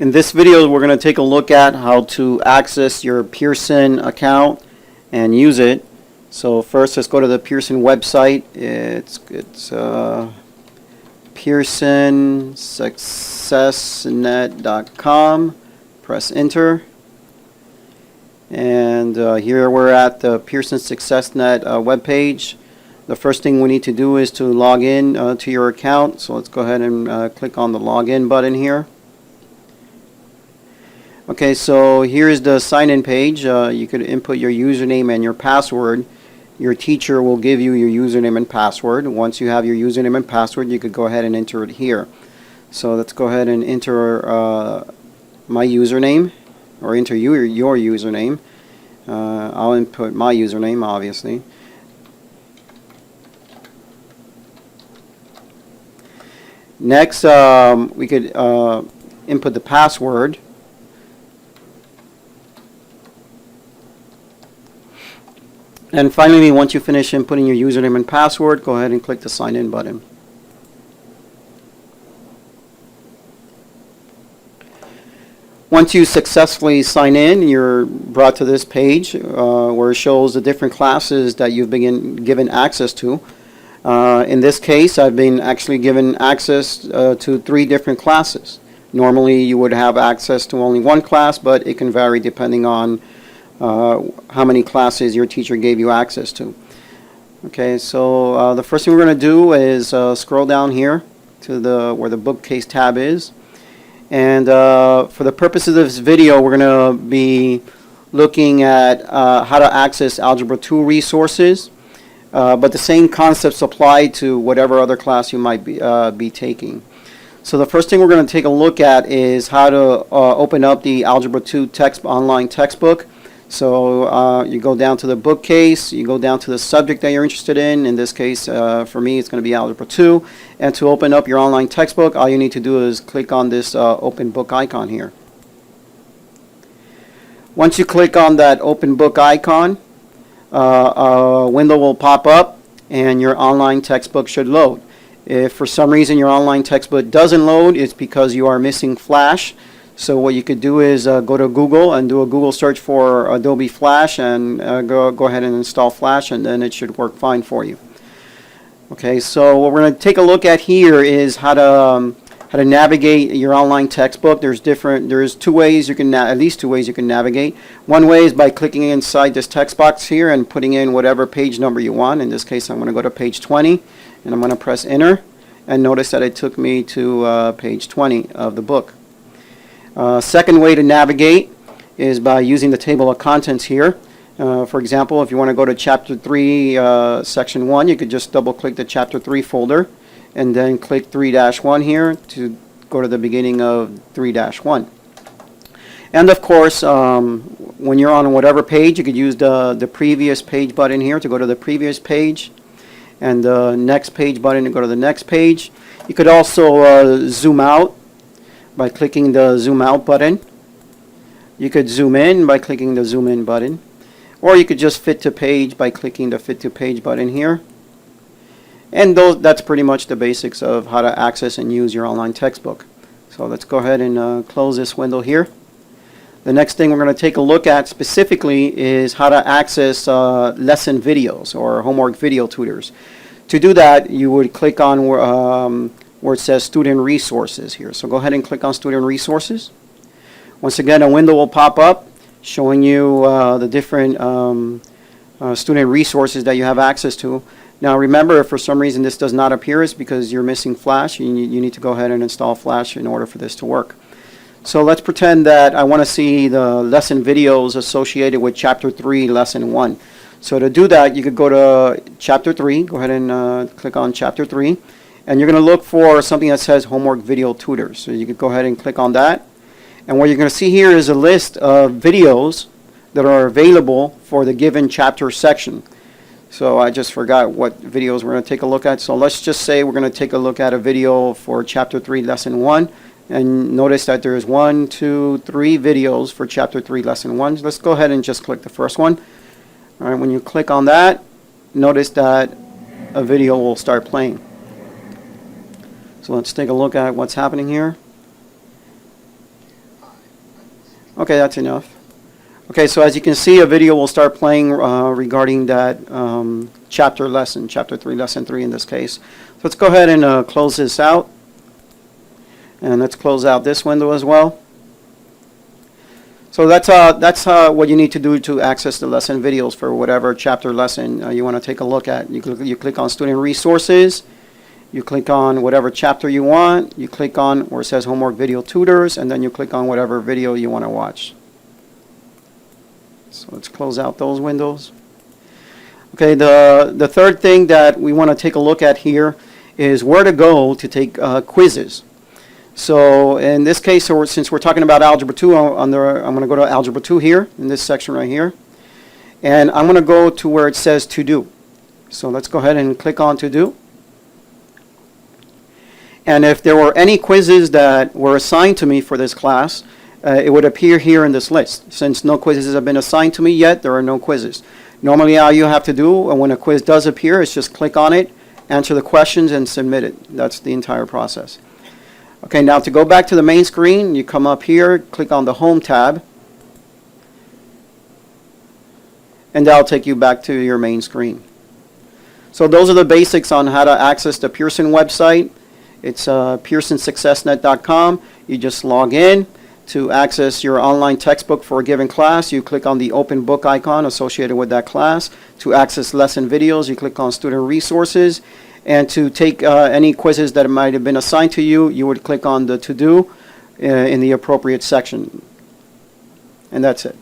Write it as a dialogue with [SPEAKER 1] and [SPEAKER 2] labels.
[SPEAKER 1] In this video, we're going to take a look at how to access your Pearson account and use it. So first, let's go to the Pearson website. It's pearsonsuccessnet.com. Press enter. And here we're at the Pearson SuccessNet webpage. The first thing we need to do is to log in to your account. So let's go ahead and click on the login button here. Okay, so here's the sign-in page. You could input your username and your password. Your teacher will give you your username and password. Once you have your username and password, you could go ahead and enter it here. So let's go ahead and enter my username, or enter your username. I'll input my username, obviously. Next, we could input the password. And finally, once you finish inputting your username and password, go ahead and click the sign in button. Once you successfully sign in, you're brought to this page where it shows the different classes that you've been given access to. In this case, I've been actually given access to 3 different classes. Normally, you would have access to only one class, but it can vary depending on how many classes your teacher gave you access to. Okay, so the first thing we're going to do is scroll down here to where the bookcase tab is. And for the purposes of this video, we're going to be looking at how to access Algebra 2 resources. But the same concepts apply to whatever other class you might be taking. So the first thing we're going to take a look at is how to open up the Algebra 2 online textbook. So you go down to the bookcase, you go down to the subject that you're interested in. In this case, for me, it's going to be Algebra 2. And to open up your online textbook, all you need to do is click on this open book icon here. Once you click on that open book icon, a window will pop up and your online textbook should load. If for some reason your online textbook doesn't load, it's because you are missing Flash. So what you could do is go to Google and do a Google search for Adobe Flash and go ahead and install Flash, and then it should work fine for you. Okay, so what we're going to take a look at here is how to navigate your online textbook. There's 2 ways you can at least 2 ways you can navigate. One way is by clicking inside this text box here and putting in whatever page number you want. In this case, I'm going to go to page 20 and I'm going to press enter, and notice that it took me to page 20 of the book. Second way to navigate is by using the table of contents here. For example, if you want to go to chapter 3 section 1, you could just double click the chapter 3 folder and then click 3-1 here to go to the beginning of 3-1. And of course, when you're on whatever page, you could use the previous page button here to go to the previous page, and the next page button to go to the next page. You could also zoom out by clicking the zoom out button. You could zoom in by clicking the zoom in button, or you could just fit to page by clicking the fit to page button here. And that's pretty much the basics of how to access and use your online textbook. So let's go ahead and close this window here. The next thing we're going to take a look at specifically is how to access lesson videos or homework video tutors. To do that, you would click on where it says Student Resources here. So go ahead and click on Student Resources. Once again, a window will pop up showing you the different student resources that you have access to. Now remember, if for some reason this does not appear, it's because you're missing Flash. You need to go ahead and install Flash in order for this to work. So let's pretend that I want to see the lesson videos associated with Chapter 3, Lesson 1. So to do that, you could go to Chapter 3, go ahead and click on Chapter 3, and you're going to look for something that says Homework Video Tutors. So you could go ahead and click on that. And what you're going to see here is a list of videos that are available for the given chapter section. So I just forgot what videos we're going to take a look at. So let's just say we're going to take a look at a video for Chapter 3, Lesson 1. And notice that there's 1, 2, 3 videos for Chapter 3, Lesson 1. Let's go ahead and just click the first one. All right, when you click on that, notice that a video will start playing. So let's take a look at what's happening here. Okay, that's enough. Okay, so as you can see, a video will start playing regarding that chapter 3, lesson 3 in this case. So let's go ahead and close this out. And let's close out this window as well. So that's what you need to do to access the lesson videos for whatever chapter lesson you want to take a look at. You click on Student Resources. You click on whatever chapter you want. You click on where it says Homework Video Tutors, and then you click on whatever video you want to watch. So let's close out those windows. Okay, the third thing that we want to take a look at here is where to go to take quizzes. So in this case, since we're talking about Algebra 2, I'm going to go to Algebra 2 here, in this section right here. And I'm going to go to where it says To Do. So let's go ahead and click on To Do. And if there were any quizzes that were assigned to me for this class, it would appear here in this list. Since no quizzes have been assigned to me yet, there are no quizzes. Normally all you have to do when a quiz does appear is just click on it, answer the questions, and submit it. That's the entire process. Okay, now to go back to the main screen, you come up here, click on the Home tab, and that'll take you back to your main screen. So those are the basics on how to access the Pearson website. It's pearsonsuccessnet.com. You just log in. To access your online textbook for a given class, you click on the open book icon associated with that class. To access lesson videos, you click on Student Resources. And to take any quizzes that might have been assigned to you, you would click on the To Do in the appropriate section. And that's it.